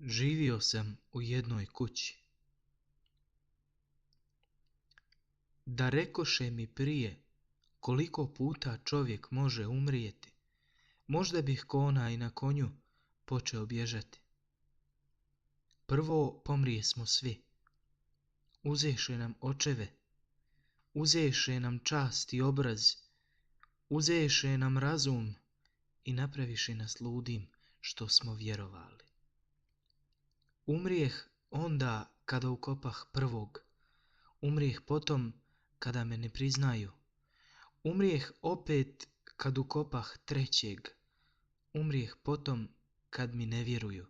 Živio sam u jednoj kući. Da rekoše mi prije koliko puta čovjek može umrijeti, možda bih ko onaj na konju počeo bježati. Prvo pomrijesmo svi. Uzeše nam očeve, uzeše nam čast i obraz, uzeše nam razum i napraviše nas ludim što smo vjerovali. Umrijeh onda kada ukopah prvog, umrijeh potom kada me ne priznaju, umrijeh opet kad ukopah trećeg, umrijeh potom kad mi ne vjeruju.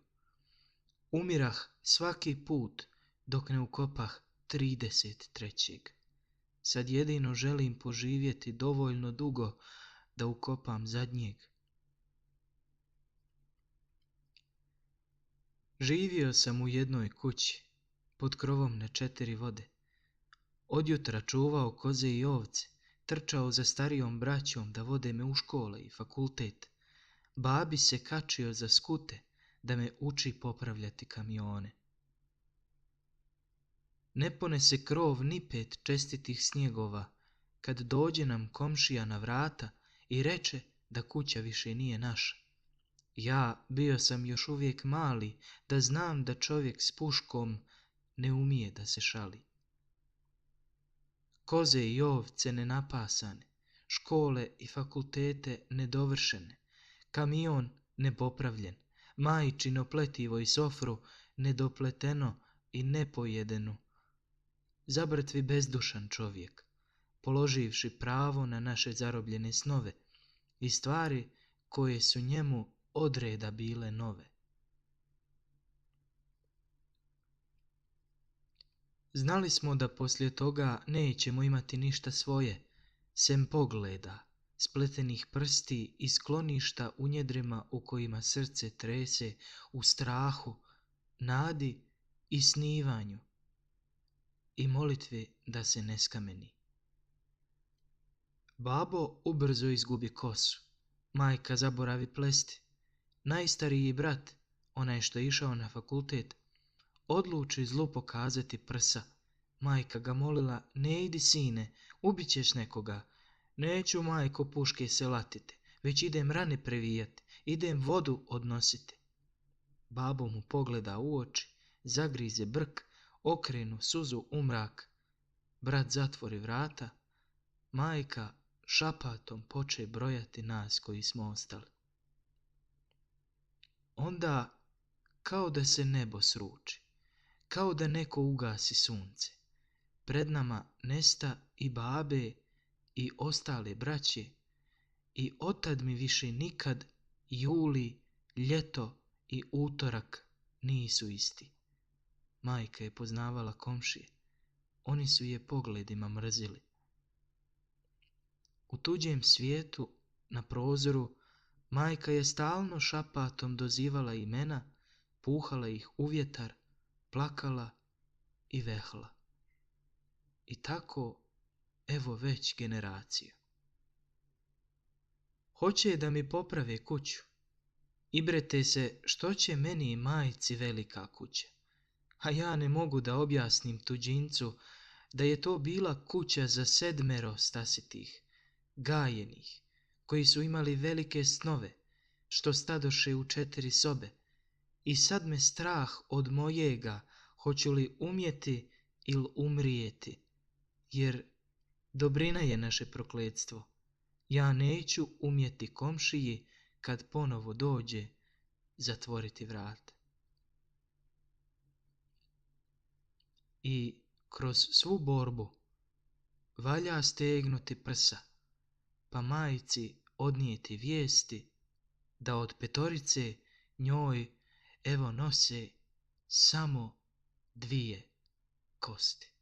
Umirah svaki put dok ne ukopah 33. Sad jedino želim poživjeti dovoljno dugo da ukopam zadnjeg. Živio sam u jednoj kući, pod krovom na 4 vode. Od jutra čuvao koze i ovce, trčao za starijom braćom da vode me u škole i fakultet. Babi se kačio za skute da me uči popravljati kamione. Ne ponese krov ni 5 čestitih snijegova, kad dođe nam komšija na vrata i reče da kuća više nije naša. Ja bio sam još uvijek mali da znam da čovjek s puškom ne umije da se šali. Koze i ovce nenapasane, škole i fakultete nedovršene, kamion nepopravljen, majčino pletivo i sofru nedopleteno i nepojedenu. Zabrtvi bezdušan čovjek, položivši pravo na naše zarobljene snove i stvari koje su njemu odreda bile nove. Znali smo da poslije toga nećemo imati ništa svoje, sem pogleda, spletenih prsti i skloništa u njedrima u kojima srce trese u strahu, nadi i snivanju i molitvi da se ne skameni. Babo ubrzo izgubi kosu, majka zaboravi plesti, najstariji brat, onaj što je išao na fakultet, odluči zlu pokazati prsa. Majka ga molila, ne idi sine, ubit ćeš nekoga. Neću majko puške se latite, već idem rane previjati, idem vodu odnositi. Babo mu pogleda u oči, zagrize brk, okrenu suzu u mrak. Brat zatvori vrata, majka šapatom poče brojati nas koji smo ostali. Onda kao da se nebo sruči, kao da neko ugasi sunce. Pred nama nesta i babe i ostale braće i otad mi više nikad juli, ljeto i utorak nisu isti. Majka je poznavala komšije, oni su je pogledima mrzili. U tuđem svijetu, na prozoru, majka je stalno šapatom dozivala imena, puhala ih u vjetar, plakala i vehla. I tako, evo već generacija. Hoće da mi poprave kuću. Ibrete se što će meni i majci velika kuća. A ja ne mogu da objasnim tuđincu da je to bila kuća za 7 stasitih, gajenih, koji su imali velike snove, što stadoše u 4 sobe. I sad me strah od mojega, hoću li umjeti ili umrijeti, jer dobrina je naše prokletstvo. Ja neću umjeti komšiji kad ponovo dođe zatvoriti vrata. I kroz svu borbu valja stegnuti prsa, pa majci odnijeti vijesti da od 5 njoj evo nose samo 2 kosti.